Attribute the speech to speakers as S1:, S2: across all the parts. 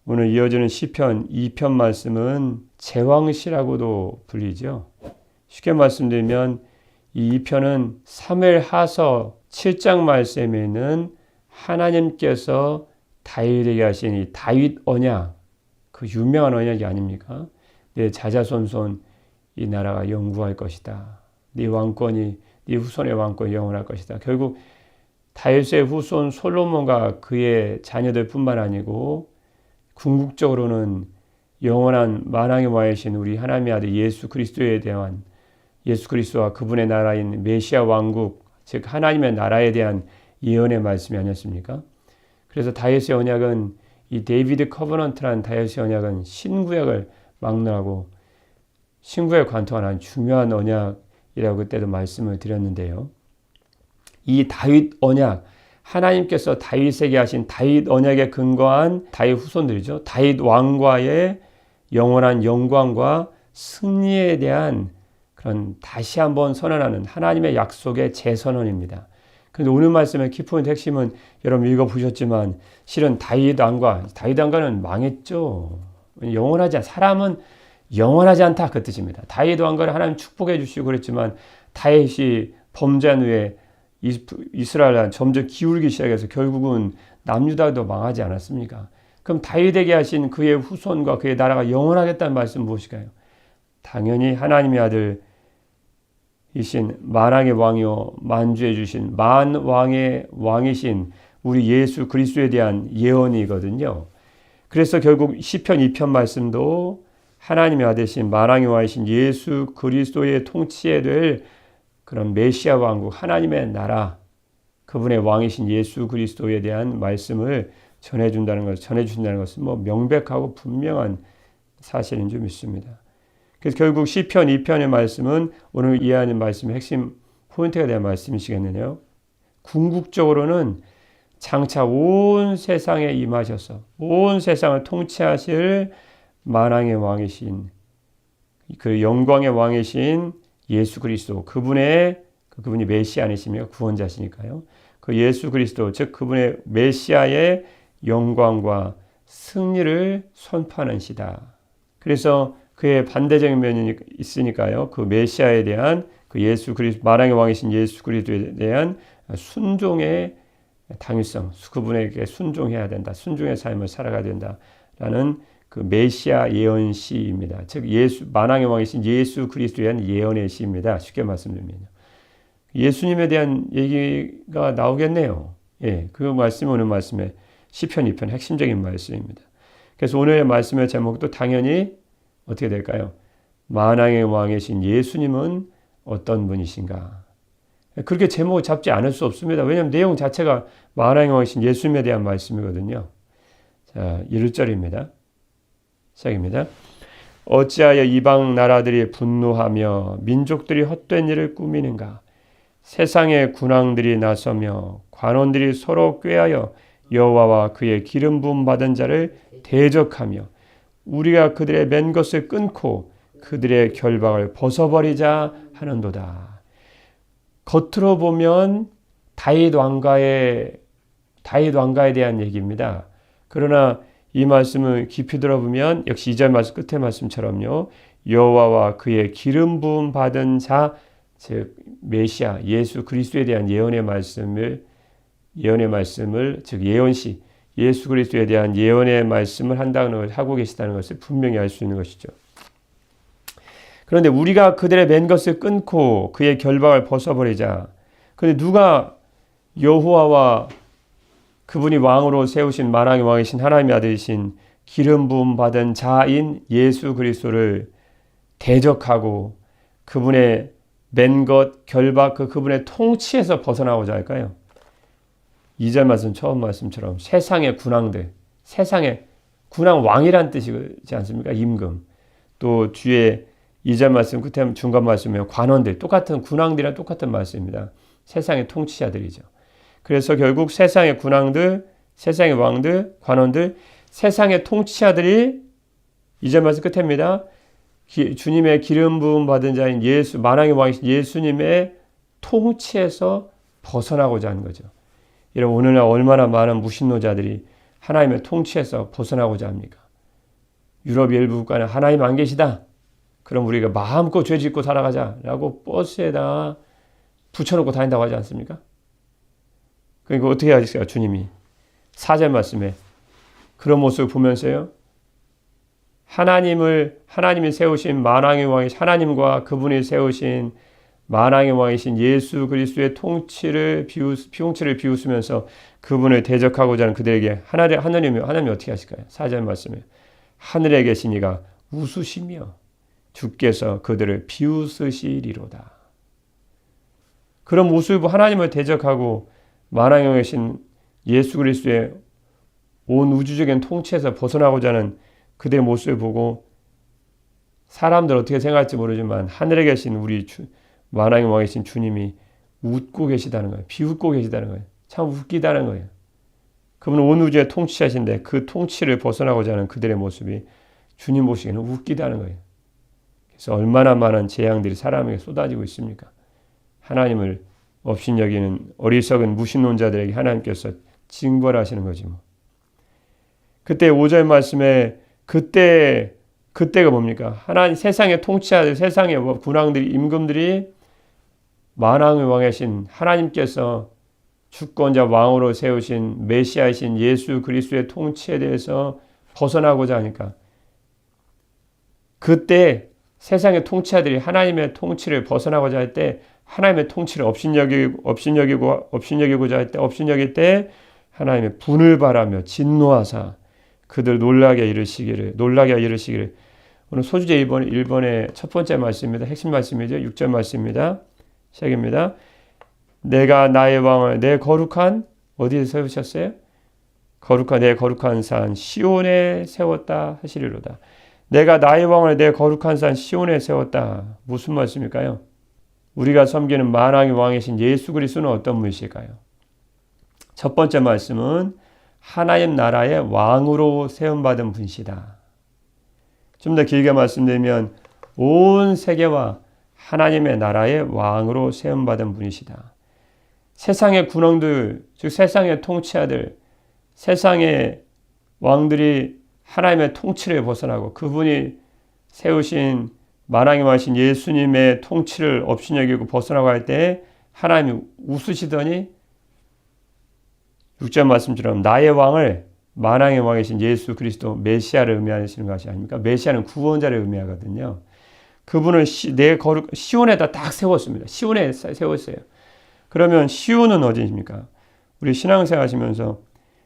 S1: 오늘 이어지는 시편 2편 말씀은 제왕시라고도 불리죠. 쉽게 말씀드리면 이 2편은 사무엘하서 7장 말씀에 있는 하나님께서 다윗에게 하신 이 다윗 언약, 그 유명한 언약이 아닙니까? 내 자자손손 이 나라가 영구할 것이다. 네 왕권이, 네 후손의 왕권이 영원할 것이다. 결국 다윗의 후손 솔로몬과 그의 자녀들뿐만 아니고 궁극적으로는 영원한 만왕의 왕이신 우리 하나님의 아들 예수 그리스도에 대한, 예수 그리스도와 그분의 나라인 메시아 왕국, 즉 하나님의 나라에 대한 예언의 말씀이 아니었습니까? 그래서 다윗의 언약은, 이 데이비드 커버넌트라는 다윗의 언약은 신구약을 막론하고 신구약에 관통하는 중요한 언약이라고 그때도 말씀을 드렸는데요. 이 다윗 언약, 하나님께서 다윗에게 하신 다윗 언약에 근거한 다윗 후손들이죠. 다윗 왕과의 영원한 영광과 승리에 대한 그런 다시 한번 선언하는 하나님의 약속의 재선언입니다. 그런데 오늘 말씀의 키포인트 핵심은 여러분 읽어보셨지만 실은 다윗 왕과는 망했죠. 사람은 영원하지 않다 그 뜻입니다. 다윗 왕가를 하나님 축복해 주시고 그랬지만 다윗이 범죄한 후에 이스라엘은 점점 기울기 시작해서 결국은 남유다도 망하지 않았습니까? 그럼 다윗에게 하신 그의 후손과 그의 나라가 영원하겠다는 말씀은 무엇일까요? 당연히 하나님의 아들이신 만왕의 왕이요 만주해 주신 만왕의 왕이신 우리 예수 그리스도에 대한 예언이거든요. 그래서 결국 시편 2편 말씀도 하나님의 아들이신 만왕의 왕이신 예수 그리스도의 통치에 될 그런 메시아 왕국, 하나님의 나라, 그분의 왕이신 예수 그리스도에 대한 말씀을 전해주신다는 것은 뭐 명백하고 분명한 사실인 줄 믿습니다. 그래서 결국 시편 2편의 말씀은 오늘 이해하는 말씀의 핵심 포인트가 될 말씀이시겠네요. 궁극적으로는 장차 온 세상에 임하셔서 온 세상을 통치하실 만왕의 왕이신, 그 영광의 왕이신 예수 그리스도, 그분이 메시아 아니십니까? 구원자시니까요. 그 예수 그리스도, 즉 그분의 메시아의 영광과 승리를 선포하는 시다. 그래서 그의 반대적인 면이 있으니까요. 그 메시아에 대한 그 예수 그리스도, 만왕의 왕이신 예수 그리스도에 대한 순종의 당위성, 그분에게 순종해야 된다. 순종의 삶을 살아가야 된다라는 그 메시아 예언 시입니다. 즉 만왕의 왕이신 예수 그리스도에 대한 예언의 시입니다. 쉽게 말씀드리면 예수님에 대한 얘기가 나오겠네요. 예, 그 말씀이 오늘 말씀의 시편 2편 핵심적인 말씀입니다. 그래서 오늘의 말씀의 제목도 당연히 어떻게 될까요? 만왕의 왕이신 예수님은 어떤 분이신가? 그렇게 제목을 잡지 않을 수 없습니다. 왜냐하면 내용 자체가 만왕의 왕이신 예수님에 대한 말씀이거든요. 자, 1절입니다. 시작입니다. 어찌하여 이방 나라들이 분노하며 민족들이 헛된 일을 꾸미는가? 세상의 군왕들이 나서며 관원들이 서로 꾀하여 여호와와 그의 기름 부음 받은 자를 대적하며 우리가 그들의 맨 것을 끊고 그들의 결박을 벗어버리자 하는도다. 겉으로 보면 다윗 왕가에 대한 얘기입니다. 그러나 이 말씀을 깊이 들어보면 역시 2절 말씀 끝의 말씀처럼요. 여호와와 그의 기름 부음 받은 자, 즉 메시아 예수 그리스도에 대한 예언의 말씀을 즉 예언시 예수 그리스도에 대한 예언의 말씀을 하고 계시다는 것을 분명히 알 수 있는 것이죠. 그런데 우리가 그들의 맨 것을 끊고 그의 결박을 벗어버리자. 그런데 누가 여호와와 그분이 왕으로 세우신 만왕의 왕이신 하나님의 아들이신 기름 부음 받은 자인 예수 그리스도를 대적하고 그분의 맨 것, 결박, 그분의 통치에서 벗어나고자 할까요? 2절 말씀, 처음 말씀처럼 세상의 군왕들, 세상의 군왕 왕이란 뜻이지 않습니까? 임금. 또 뒤에 2절 말씀, 끝에 중간 말씀이면 관원들, 똑같은 군왕들이랑 똑같은 말씀입니다. 세상의 통치자들이죠. 그래서 결국 세상의 군왕들, 세상의 왕들, 관원들, 세상의 통치자들이 2절 말씀 끝입니다. 주님의 기름 부음 받은 자인 만왕의 왕이신 예수님의 통치에서 벗어나고자 하는 거죠. 여러분 오늘날 얼마나 많은 무신론자들이 하나님의 통치에서 벗어나고자 합니까? 유럽 일부 국가는 하나님 안 계시다. 그럼 우리가 마음껏 죄 짓고 살아가자라고 버스에다 붙여놓고 다닌다고 하지 않습니까? 그러니까 어떻게 하실까요? 주님이 4절 말씀에 그런 모습을 보면서요. 하나님이 세우신 만왕의 왕이 하나님과 그분이 세우신 만왕의 왕이신 예수 그리스도의 통치를 비웃으면서 그분을 대적하고자 하는 그들에게 하나님이 어떻게 하실까요? 4절 말씀에 하늘에 계신 이가 웃으시며 주께서 그들을 비웃으시리로다. 그런 모습으로 하나님을 대적하고 만왕의 왕이신 예수 그리스도의 온 우주적인 통치에서 벗어나고자 하는 그들의 모습을 보고 사람들 어떻게 생각할지 모르지만 하늘에 계신 우리 만왕의 왕이신 주님이 웃고 계시다는 거예요. 비웃고 계시다는 거예요. 참 웃기다는 거예요. 그분은 온 우주의 통치자신데 그 통치를 벗어나고자 하는 그들의 모습이 주님 보시기에는 웃기다는 거예요. 그래서 얼마나 많은 재앙들이 사람에게 쏟아지고 있습니까? 하나님을 업신여기는 어리석은 무신론자들에게 하나님께서 징벌하시는 거지 뭐. 그때 5절 말씀에 그때가 뭡니까? 하나님 세상의 통치자들, 세상의 군왕들이 임금들이 만왕의 왕이신 하나님께서 주권자 왕으로 세우신 메시아이신 예수 그리스도의 통치에 대해서 벗어나고자 하니까 그때 세상의 통치자들이 하나님의 통치를 벗어나고자 할 때 하나님의 통치를 업신여기고자 할 때 업신여길 때 하나님의 분을 바라며 진노하사 그들 놀라게 이르시기를 오늘 소주제 1번의 첫 번째 말씀입니다. 핵심 말씀이죠. 6절 말씀입니다. 시작입니다. 내가 나의 왕을 내 거룩한 어디에 세우셨어요? 내 거룩한 산 시온에 세웠다 하시리로다. 내가 나의 왕을 내 거룩한 산 시온에 세웠다. 무슨 말씀일까요? 우리가 섬기는 만왕의 왕이신 예수 그리스도는 어떤 분이실까요? 첫 번째 말씀은 하나님 나라의 왕으로 세움받은 분이시다. 좀 더 길게 말씀드리면 온 세계와 하나님의 나라의 왕으로 세움받은 분이시다. 세상의 군왕들, 즉 세상의 통치자들, 세상의 왕들이 하나님의 통치를 벗어나고 그분이 세우신 만왕의 왕이신 예수님의 통치를 업신여기고 벗어나고 할 때 하나님이 웃으시더니 6절 말씀처럼 나의 왕을 만왕의 왕이신 예수 그리스도 메시아를 의미하시는 것이 아닙니까? 메시아는 구원자를 의미하거든요. 그분을 시온에다 딱 세웠습니다. 시온에 세웠어요. 그러면 시온은 어디입니까? 우리 신앙생활 하시면서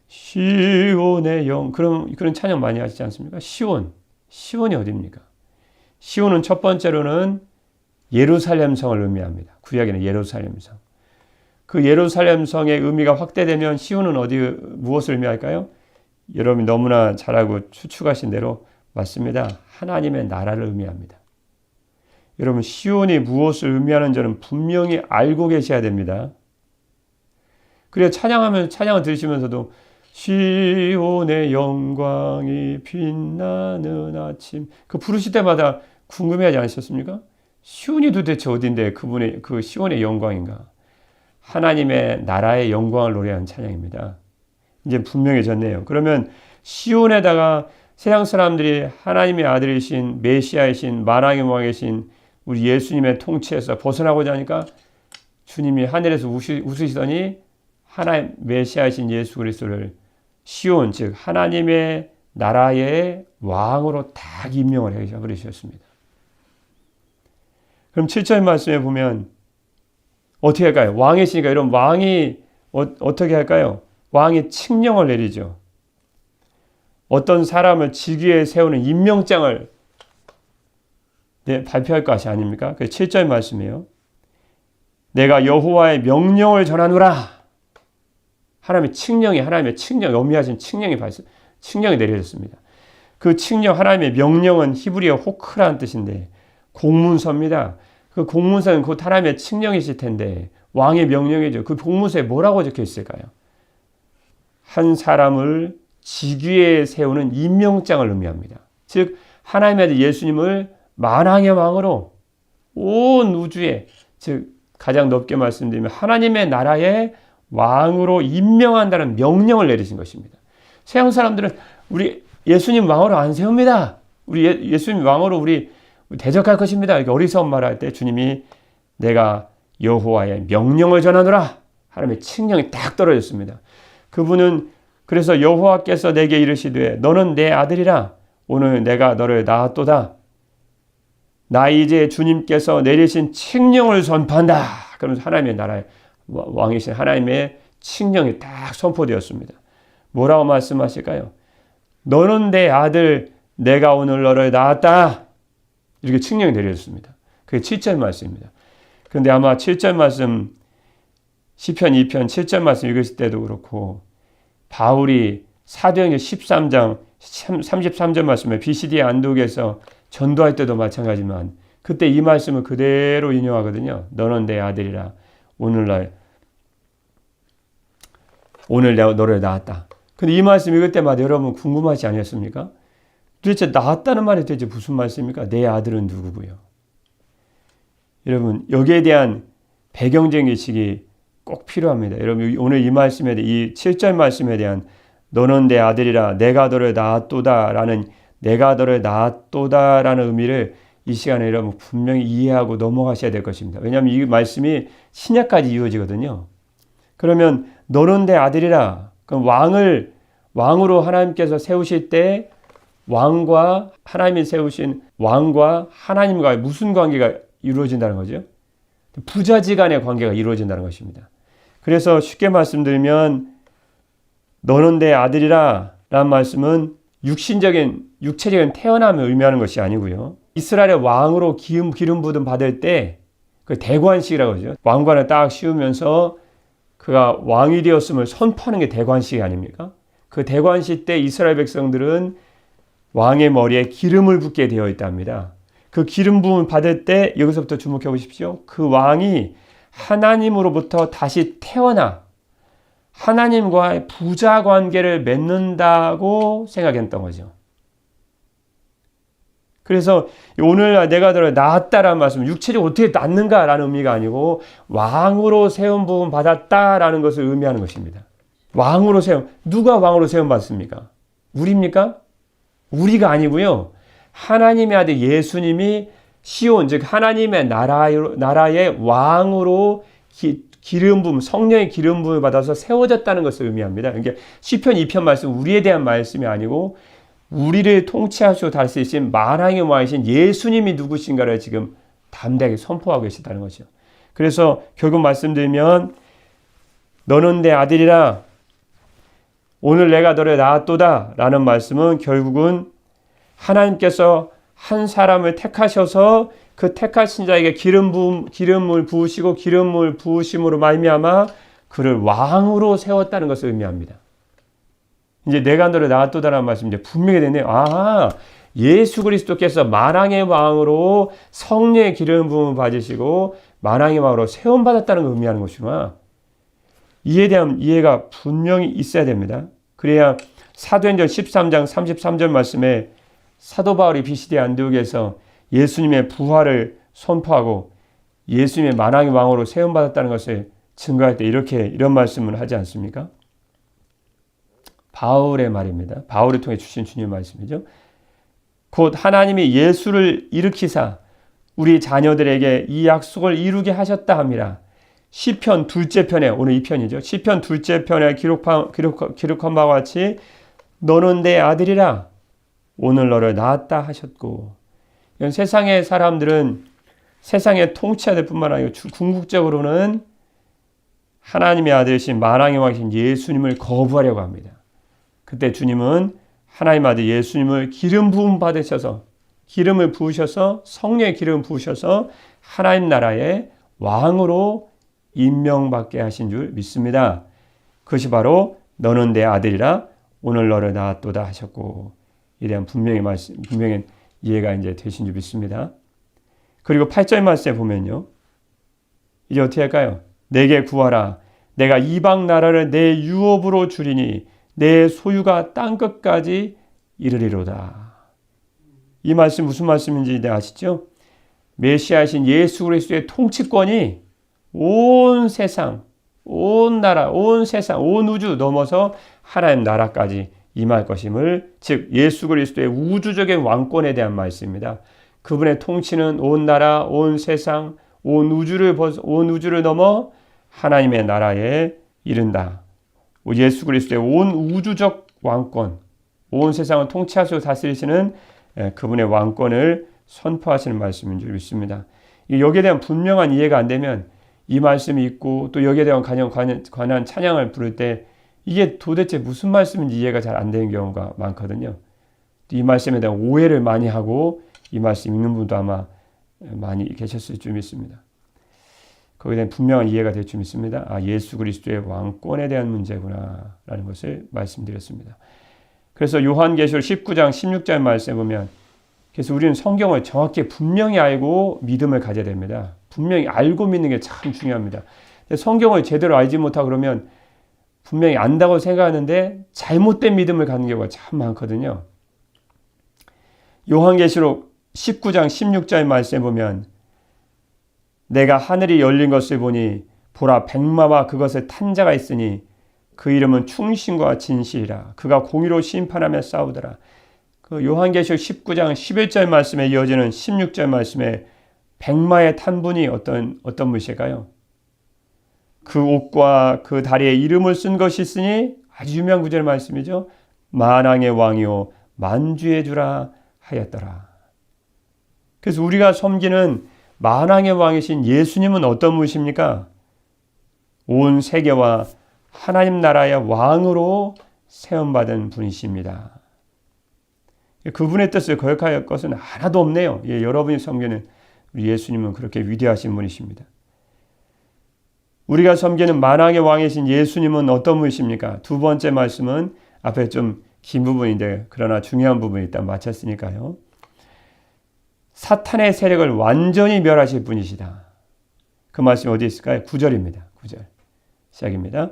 S1: 시온의 영 그런 찬양 많이 하시지 않습니까? 시온이 어디입니까? 시온은 첫 번째로는 예루살렘 성을 의미합니다. 구약에는 예루살렘 성. 그 예루살렘 성의 의미가 확대되면 시온은 무엇을 의미할까요? 여러분이 너무나 잘 알고 추측하신 대로 맞습니다. 하나님의 나라를 의미합니다. 여러분 시온이 무엇을 의미하는지는 분명히 알고 계셔야 됩니다. 그래야 찬양을 들으시면서도 시온의 영광이 빛나는 아침 그 부르실 때마다 궁금해하지 않으셨습니까? 시온이 도대체 어딘데 그분의 그 시온의 영광인가? 하나님의 나라의 영광을 노래하는 찬양입니다. 이제 분명해졌네요. 그러면 시온에다가 세상 사람들이 하나님의 아들이신 메시아이신 만왕의 왕이신 우리 예수님의 통치에서 벗어나고자 하니까 주님이 하늘에서 웃으시더니 하나님 메시아이신 예수 그리스도를 시온 즉 하나님의 나라의 왕으로 딱 임명을 해버리셨습니다. 그럼 7절 말씀에 보면 어떻게 할까요? 왕이시니까 이런 왕이 어떻게 할까요? 왕이 칙령을 내리죠. 어떤 사람을 직위에 세우는 임명장을 발표할 것이 아닙니까? 그 7절 말씀이에요. 내가 여호와의 명령을 전하노라. 하나님의 칙령, 엄미하신 칙령이 내려졌습니다. 그 칙령, 하나님의 명령은 히브리어 호크라는 뜻인데 공문서입니다. 그 공문서는 곧 하나님의 칙령이실 텐데 왕의 명령이죠. 그 공문서에 뭐라고 적혀 있을까요? 한 사람을 직위에 세우는 임명장을 의미합니다. 즉 하나님의 아들 예수님을 만왕의 왕으로 온 우주에 즉 가장 넓게 말씀드리면 하나님의 나라의 왕으로 임명한다는 명령을 내리신 것입니다. 서양 사람들은 우리 예수님 왕으로 안 세웁니다. 우리 예수님 왕으로 우리 대적할 것입니다. 이렇게 어리석은 말할 때 주님이 내가 여호와의 명령을 전하노라. 하나님의 칙령이 딱 떨어졌습니다. 그분은 그래서 여호와께서 내게 이르시되 너는 내 아들이라. 오늘 내가 너를 낳았도다. 나 이제 주님께서 내리신 칙령을 선포한다. 그러면서 하나님의 나라의 왕이신 하나님의 칙령이 딱 선포되었습니다. 뭐라고 말씀하실까요? 너는 내 아들, 내가 오늘 너를 낳았다. 이렇게 칙령이 내려졌습니다. 그게 7절 말씀입니다. 그런데 아마 7절 말씀, 시편 2편 7절 말씀 읽으실 때도 그렇고 바울이 사도행전 13장 33절 말씀에 비시디의 안독에서 전도할 때도 마찬가지지만 그때 이 말씀을 그대로 인용하거든요. 너는 내 아들이라. 오늘 내가 너를 낳았다. 근데 이 말씀 읽을 때마다 여러분 궁금하지 않으셨습니까? 도대체 낳았다는 말이 도대체 무슨 말씀입니까? 내 아들은 누구고요? 여러분 여기에 대한 배경적인 지식이 꼭 필요합니다. 여러분 오늘 이 말씀에 이 7절 말씀에 대한 너는 내 아들이라 내가 너를 낳았도다라는 내가 너를 낳았도다라는 의미를 이 시간에 여러분 분명히 이해하고 넘어가셔야 될 것입니다. 왜냐하면 이 말씀이 신약까지 이어지거든요. 그러면 너는 내 아들이라. 그럼 왕으로 하나님께서 세우실 때 왕과 하나님이 세우신 왕과 하나님과 무슨 관계가 이루어진다는 거죠? 부자지간의 관계가 이루어진다는 것입니다. 그래서 쉽게 말씀드리면 너는 내 아들이라 라는 말씀은 육체적인 태어남을 의미하는 것이 아니고요. 이스라엘의 왕으로 기름 부름 받을 때 그 대관식이라고 하죠. 왕관을 딱 씌우면서 그가 왕이 되었음을 선포하는 게 대관식 아닙니까? 그 대관식 때 이스라엘 백성들은 왕의 머리에 기름을 붓게 되어 있답니다. 그 기름 부음을 받을 때 여기서부터 주목해 보십시오. 그 왕이 하나님으로부터 다시 태어나 하나님과의 부자 관계를 맺는다고 생각했던 거죠. 그래서 오늘 내가 너를 낳았다라는 말씀은 육체적으로 어떻게 낳는가라는 의미가 아니고 왕으로 세움 부음 받았다라는 것을 의미하는 것입니다. 왕으로 세움. 누가 왕으로 세움 받습니까? 우리입니까? 우리가 아니고요. 하나님의 아들 예수님이 시온 즉 하나님의 나라의 왕으로 기름 부음, 성령의 기름 부음을 받아서 세워졌다는 것을 의미합니다. 이게 시편 2편 말씀 우리에 대한 말씀이 아니고 우리를 통치하시고 다스리신 만왕의 왕이신 예수님이 누구신가를 지금 담대하게 선포하고 계시다는 것이죠. 그래서 결국 말씀드리면 너는 내 아들이라 오늘 내가 너를 낳았도다 라는 말씀은 결국은 하나님께서 한 사람을 택하셔서 그 택하신 자에게 기름을 부으시고 기름을 부으심으로 말미암아 그를 왕으로 세웠다는 것을 의미합니다. 이제 내가 너를 낳았도다라는 말씀 이제 분명히 되네요. 아, 예수 그리스도께서 만왕의 왕으로 성령의 기름 부음을 받으시고 만왕의 왕으로 세움 받았다는 걸 의미하는 것이구나. 이에 대한 이해가 분명히 있어야 됩니다. 그래야 사도행전 13장 33절 말씀에 사도 바울이 비시디 안디옥에서 예수님의 부활을 선포하고 예수님의 만왕의 왕으로 세움 받았다는 것을 증거할 때 이런 말씀을 하지 않습니까? 바울의 말입니다. 바울을 통해 주신 주님의 말씀이죠. 곧 하나님이 예수를 일으키사 우리 자녀들에게 이 약속을 이루게 하셨다 함이라. 시편 둘째 편에 오늘 이 편이죠. 시편 둘째 편에 기록한 바와 같이 너는 내 아들이라 오늘 너를 낳았다 하셨고. 이건 세상의 사람들은 세상의 통치자들 뿐만 아니고 궁극적으로는 하나님의 아들이신 만왕의 왕이신 예수님을 거부하려고 합니다. 그때 주님은 하나님 아들 예수님을 기름 부음 받으셔서 기름을 부으셔서 성령의 기름을 부으셔서 하나님 나라의 왕으로 임명받게 하신 줄 믿습니다. 그것이 바로 너는 내 아들이라 오늘 너를 낳았도다 하셨고 이에 대한 분명히 이해가 이제 되신 줄 믿습니다. 그리고 8절 말씀에 보면요. 이제 어떻게 할까요? 내게 구하라. 내가 이방 나라를 내 유업으로 주리니 내 소유가 땅끝까지 이르리로다. 이 말씀 무슨 말씀인지 아시죠? 메시아이신 예수 그리스도의 통치권이 온 세상, 온 나라, 온 세상, 온 우주 넘어서 하나님 나라까지 임할 것임을, 즉 예수 그리스도의 우주적인 왕권에 대한 말씀입니다. 그분의 통치는 온 나라, 온 세상, 온 우주를 넘어 하나님의 나라에 이른다. 예수 그리스도의 온 우주적 왕권, 온 세상을 통치하시고 다스리시는 그분의 왕권을 선포하시는 말씀인 줄 믿습니다. 여기에 대한 분명한 이해가 안 되면 이 말씀이 있고 또 여기에 대한 관한 찬양을 부를 때 이게 도대체 무슨 말씀인지 이해가 잘 안 되는 경우가 많거든요. 이 말씀에 대한 오해를 많이 하고 이 말씀 읽는 분도 아마 많이 계셨을 줄 믿습니다. 거기에 대한 분명한 이해가 될 줄 믿습니다. 예수 그리스도의 왕권에 대한 문제구나 라는 것을 말씀드렸습니다. 그래서 요한계시록 19장 16절 말씀에 보면, 그래서 우리는 성경을 정확히 분명히 알고 믿음을 가져야 됩니다. 분명히 알고 믿는 게 참 중요합니다. 성경을 제대로 알지 못하고 그러면 분명히 안다고 생각하는데 잘못된 믿음을 갖는 경우가 참 많거든요. 요한계시록 19장 16절 말씀에 보면, 내가 하늘이 열린 것을 보니 보라 백마와 그것을 탄 자가 있으니 그 이름은 충신과 진실이라. 그가 공의로 심판하며 싸우더라. 그 요한계시록 19장 11절 말씀에 이어지는 16절 말씀에 백마에 탄 분이 어떤 분이실까요? 그 옷과 그 다리에 이름을 쓴 것이 있으니, 아주 유명한 구절 말씀이죠. 만왕의 왕이요 만주의 주라 하였더라. 그래서 우리가 섬기는 만왕의 왕이신 예수님은 어떤 분이십니까? 온 세계와 하나님 나라의 왕으로 세움받은 분이십니다. 그분의 뜻을 거역할 것은 하나도 없네요. 여러분이 섬기는 우리 예수님은 그렇게 위대하신 분이십니다. 우리가 섬기는 만왕의 왕이신 예수님은 어떤 분이십니까? 두 번째 말씀은 앞에 좀 긴 부분인데 그러나 중요한 부분이 일단 마쳤으니까요. 사탄의 세력을 완전히 멸하실 분이시다. 그 말씀이 어디 있을까요? 9절입니다. 9절 시작입니다.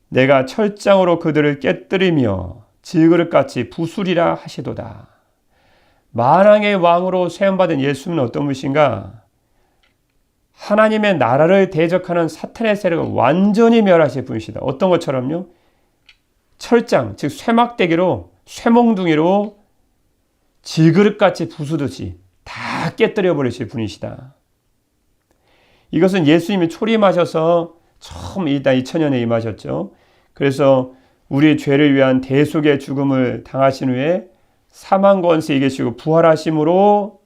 S1: 내가 철장으로 그들을 깨뜨리며 질그릇같이 부수리라 하시도다. 만왕의 왕으로 세움받은 예수님은 어떤 분이신가? 하나님의 나라를 대적하는 사탄의 세력을 완전히 멸하실 분이시다. 어떤 것처럼요? 철장, 즉 쇠막대기로, 쇠몽둥이로 질그릇같이 부수듯이 다 깨뜨려 버리실 분이시다. 이것은 예수님이 초림하셔서 처음 일단 2000년에 임하셨죠. 그래서 우리의 죄를 위한 대속의 죽음을 당하신 후에 사망 권세 이기시고 부활하심으로,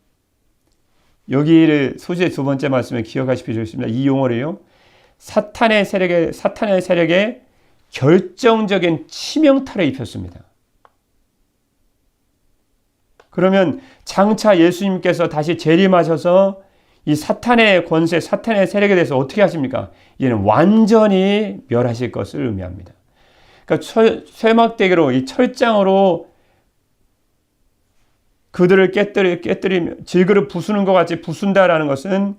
S1: 여기를 소지의 두 번째 말씀을 기억하실 필요가 있습니다. 이 용어를요. 사탄의 세력에 결정적인 치명타를 입혔습니다. 그러면 장차 예수님께서 다시 재림하셔서 이 사탄의 권세, 사탄의 세력에 대해서 어떻게 하십니까? 이제는 완전히 멸하실 것을 의미합니다. 그러니까 쇠막대기로, 이 철장으로 그들을 깨뜨리며 질그릇 부수는 것 같이 부순다라는 것은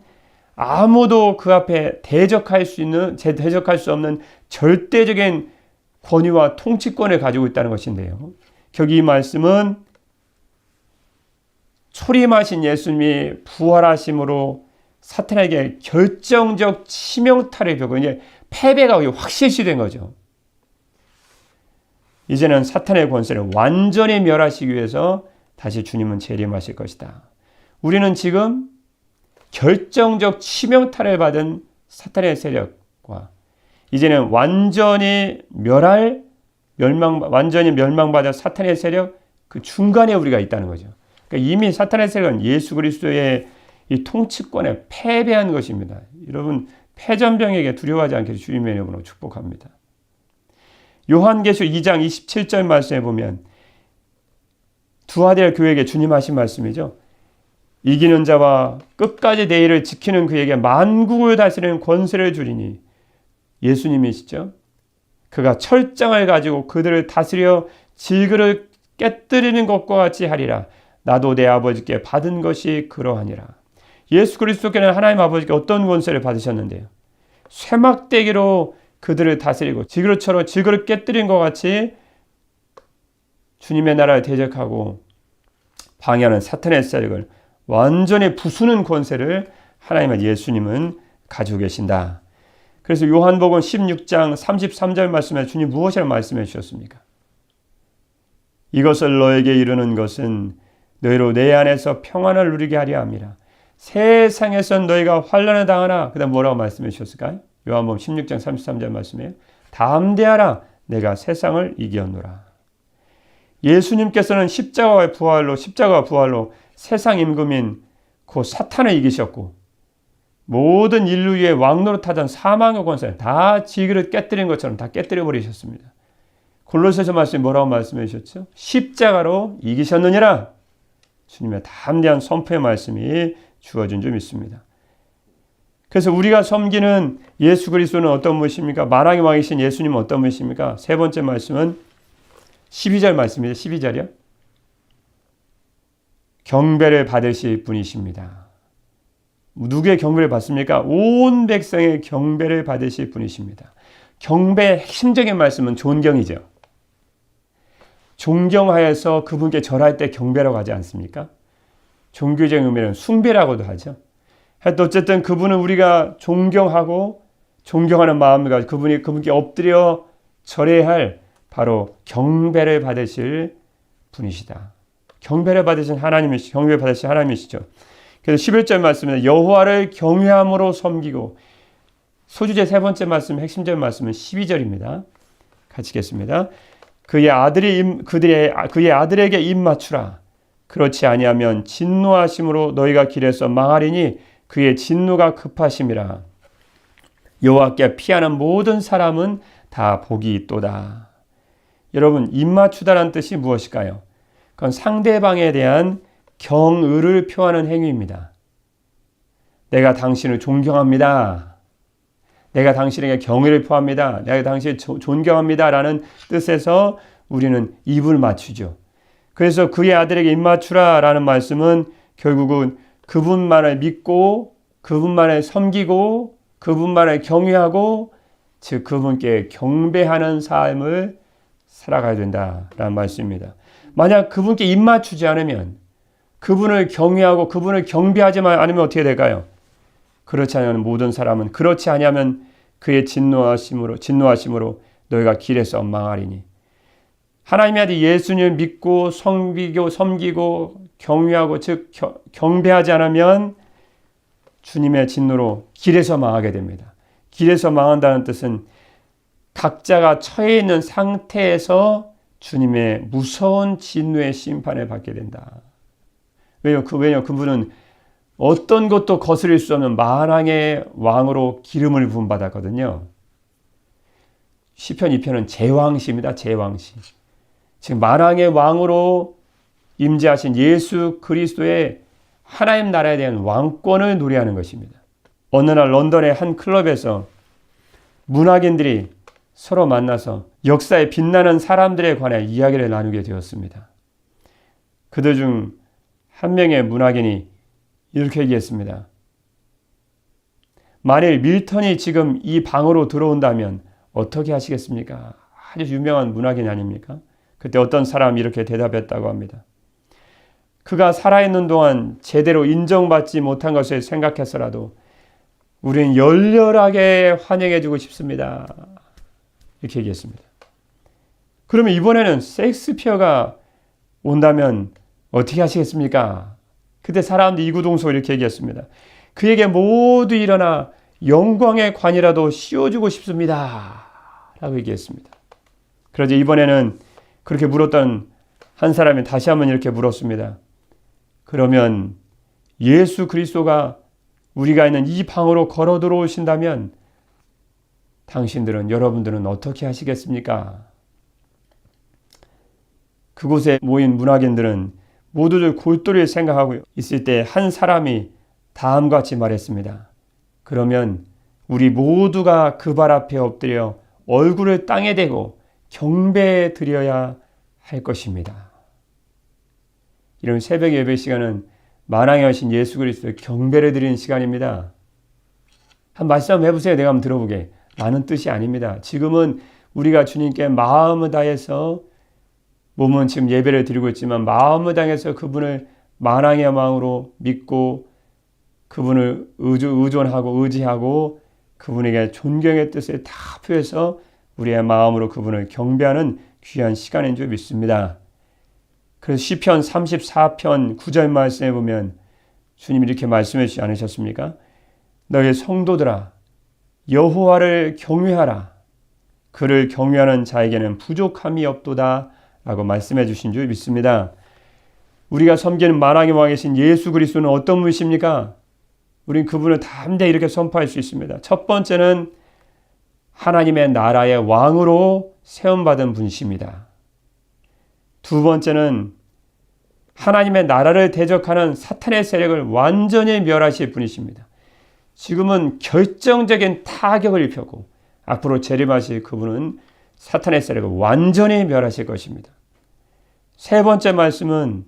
S1: 아무도 그 앞에 대적할 수 없는 절대적인 권위와 통치권을 가지고 있다는 것인데요. 결국 이 말씀은 초림하신 예수님이 부활하심으로 사탄에게 결정적 치명타를 입히고 이제 패배가 확실시된 거죠. 이제는 사탄의 권세를 완전히 멸하시기 위해서 다시 주님은 재림하실 것이다. 우리는 지금 결정적 치명타를 받은 사탄의 세력과 이제는 완전히 멸망받은 사탄의 세력, 그 중간에 우리가 있다는 거죠. 그러니까 이미 사탄의 세력은 예수 그리스도의 이 통치권에 패배한 것입니다. 여러분, 패전병에게 두려워하지 않게 주님의 이름으로 축복합니다. 요한계시록 2장 27절 말씀에 보면 두아델 교회에게 주님 하신 말씀이죠. 이기는 자와 끝까지 내 일을 지키는 그에게 만국을 다스리는 권세를 주리니, 예수님이시죠. 그가 철장을 가지고 그들을 다스려 질그릇 깨뜨리는 것과 같이 하리라. 나도 내 아버지께 받은 것이 그러하니라. 예수 그리스도께는 하나님 아버지께 어떤 권세를 받으셨는데요? 쇠막대기로 그들을 다스리고 질그릇 깨뜨린 것 같이 주님의 나라를 대적하고 방해하는 사탄의 세력을 완전히 부수는 권세를 하나님의 예수님은 가지고 계신다. 그래서 요한복음 16장 33절 말씀에 주님 무엇이라고 말씀해 주셨습니까? 이것을 너에게 이르는 것은 너희로 내 안에서 평안을 누리게 하려 함이라. 세상에서 너희가 환난을 당하나, 그 다음 뭐라고 말씀해 주셨을까요? 요한복음 16장 33절 말씀이에요. 담대하라, 내가 세상을 이겼노라. 예수님께서는 십자가와 부활로 세상 임금인 그 사탄을 이기셨고, 모든 인류의 왕노릇하던 사망의 권세 다 지그릇 깨뜨린 것처럼 다 깨뜨려 버리셨습니다. 골로새서 말씀이 뭐라고 말씀해 주셨죠? 십자가로 이기셨느니라. 주님의 담대한 선포의 말씀이 주어진 줄 믿습니다. 그래서 우리가 섬기는 예수 그리스도는 어떤 분이십니까? 만왕의 왕이신 예수님은 어떤 분이십니까? 세 번째 말씀은 12절 말씀입니다. 12절이요. 경배를 받으실 분이십니다. 누구의 경배를 받습니까? 온 백성의 경배를 받으실 분이십니다. 경배의 핵심적인 말씀은 존경이죠. 존경하여서 그분께 절할 때 경배라고 하지 않습니까? 종교적인 의미는 숭배라고도 하죠. 하여튼 어쨌든 그분은 우리가 존경하고 존경하는 마음을 가지고 그분께 엎드려 절해야 할 바로 경배를 받으실 분이시다. 경배를 받으신 하나님이시죠. 그래서 11절 말씀은 여호와를 경외함으로 섬기고, 소주제 세 번째 말씀, 핵심적 말씀은 12절입니다. 같이 읽겠습니다. 그의 아들에게 입 맞추라. 그렇지 아니하면 진노하심으로 너희가 길에서 망하리니 그의 진노가 급하심이라. 여호와께 피하는 모든 사람은 다 복이 있도다. 여러분, 입 맞추다라는 뜻이 무엇일까요? 그건 상대방에 대한 경의를 표하는 행위입니다. 내가 당신을 존경합니다. 내가 당신에게 경의를 표합니다. 내가 당신을 존경합니다. 라는 뜻에서 우리는 입을 맞추죠. 그래서 그의 아들에게 입 맞추라 라는 말씀은 결국은 그분만을 믿고, 그분만을 섬기고, 그분만을 경외하고, 즉 그분께 경배하는 삶을 살아가야 된다라는 말씀입니다. 만약 그분께 입 맞추지 않으면, 그분을 경외하고 그분을 경배하지 않으면 어떻게 될까요? 그렇지 않으면 모든 사람은, 그렇지 아니하면 그의 진노하심으로 너희가 길에서 망하리니. 하나님의 아들 예수님을 믿고 섬기고 경외하고, 즉 경배하지 않으면 주님의 진노로 길에서 망하게 됩니다. 길에서 망한다는 뜻은 각자가 처해 있는 상태에서 주님의 무서운 진노의 심판을 받게 된다. 왜요? 그분은 어떤 것도 거스릴 수 없는 만왕의 왕으로 기름을 부음 받았거든요. 시편 2편은 제왕시입니다. 제왕시. 지금 만왕의 왕으로 임재하신 예수 그리스도의 하나님 나라에 대한 왕권을 노래하는 것입니다. 어느 날 런던의 한 클럽에서 문학인들이 서로 만나서 역사에 빛나는 사람들에 관해 이야기를 나누게 되었습니다. 그들 중 한 명의 문학인이 이렇게 얘기했습니다. 만일 밀턴이 지금 이 방으로 들어온다면 어떻게 하시겠습니까? 아주 유명한 문학인 아닙니까? 그때 어떤 사람이 이렇게 대답했다고 합니다. 그가 살아있는 동안 제대로 인정받지 못한 것을 생각해서라도 우리는 열렬하게 환영해주고 싶습니다. 이렇게 얘기했습니다. 그러면 이번에는 셰익스피어가 온다면 어떻게 하시겠습니까? 그때 사람들이 이구동성 이렇게 얘기했습니다. 그에게 모두 일어나 영광의 관이라도 씌워주고 싶습니다. 라고 얘기했습니다. 그러자 이번에는 그렇게 물었던 한 사람이 다시 한번 이렇게 물었습니다. 그러면 예수 그리스도가 우리가 있는 이 방으로 걸어 들어오신다면 여러분들은 어떻게 하시겠습니까? 그곳에 모인 문학인들은 모두들 골똘히 생각하고 있을 때 한 사람이 다음과 같이 말했습니다. 그러면 우리 모두가 그 발 앞에 엎드려 얼굴을 땅에 대고 경배해 드려야 할 것입니다. 이런 새벽 예배 시간은 만왕의 하신 예수 그리스도의 경배를 드리는 시간입니다. 한 말씀 한번 해보세요. 내가 한번 들어보게. 라는 뜻이 아닙니다. 지금은 우리가 주님께 마음을 다해서, 몸은 지금 예배를 드리고 있지만 마음을 다해서 그분을 만왕의 왕으로 믿고 그분을 의존하고 의지하고 그분에게 존경의 뜻을 다 표해서 우리의 마음으로 그분을 경배하는 귀한 시간인 줄 믿습니다. 그래서 시편 34편 9절 말씀에 보면 주님이 이렇게 말씀해 주지 않으셨습니까? 너희 성도들아 여호와를 경외하라. 그를 경외하는 자에게는 부족함이 없도다 라고 말씀해 주신 줄 믿습니다. 우리가 섬기는 만왕의 왕이신 예수 그리스도는 어떤 분이십니까? 우린 그분을 담대히 이렇게 선포할 수 있습니다. 첫 번째는 하나님의 나라의 왕으로 세움받은 분이십니다. 두 번째는 하나님의 나라를 대적하는 사탄의 세력을 완전히 멸하실 분이십니다. 지금은 결정적인 타격을 입혔고 앞으로 재림하실 그분은 사탄의 세력을 완전히 멸하실 것입니다. 세 번째 말씀은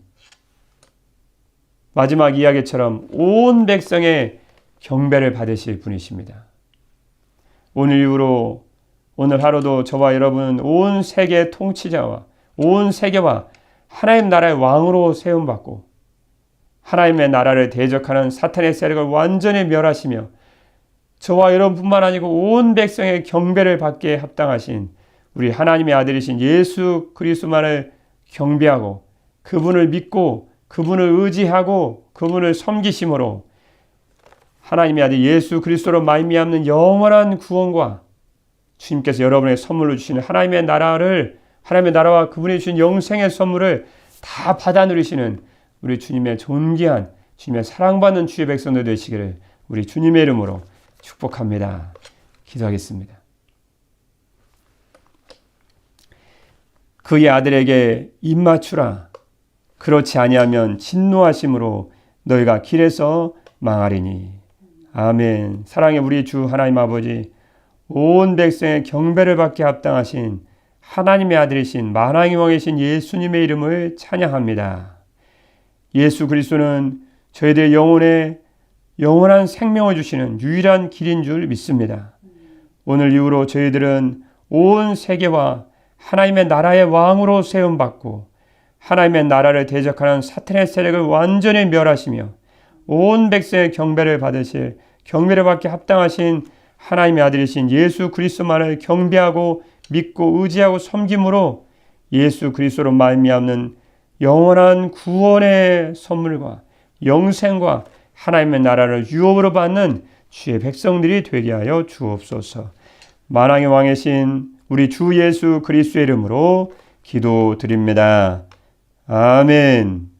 S1: 마지막 이야기처럼 온 백성의 경배를 받으실 분이십니다. 오늘 이후로 오늘 하루도 저와 여러분은 온 세계 통치자와 온 세계와 하나님 나라의 왕으로 세움받고 하나님의 나라를 대적하는 사탄의 세력을 완전히 멸하시며 저와 여러분뿐만 아니고 온 백성의 경배를 받기에 합당하신 우리 하나님의 아들이신 예수 그리스도만을 경배하고 그분을 믿고 그분을 의지하고 그분을 섬기심으로 하나님의 아들 예수 그리스도로 말미암는 영원한 구원과 주님께서 여러분에게 선물로 주시는 하나님의 나라와 그분이 주신 영생의 선물을 다 받아 누리시는 우리 주님의 존귀한 주님의 사랑받는 주의 백성들 되시기를 우리 주님의 이름으로 축복합니다. 기도하겠습니다. 그의 아들에게 입맞추라. 그렇지 아니하면 진노하심으로 너희가 길에서 망하리니. 아멘. 사랑의 우리 주 하나님 아버지, 온 백성의 경배를 받게 합당하신 하나님의 아들이신 만왕의 왕이신 예수님의 이름을 찬양합니다. 예수 그리스도는 저희들의 영혼에 영원한 생명을 주시는 유일한 길인 줄 믿습니다. 오늘 이후로 저희들은 온 세계와 하나님의 나라의 왕으로 세움받고 하나님의 나라를 대적하는 사탄의 세력을 완전히 멸하시며 온 백성의 경배를 받게 합당하신 하나님의 아들이신 예수 그리스도만을 경배하고 믿고 의지하고 섬김으로 예수 그리스도로 말미암는 영원한 구원의 선물과 영생과 하나님의 나라를 유업으로 받는 주의 백성들이 되게 하여 주옵소서. 만왕의 왕이신 우리 주 예수 그리스도의 이름으로 기도드립니다. 아멘.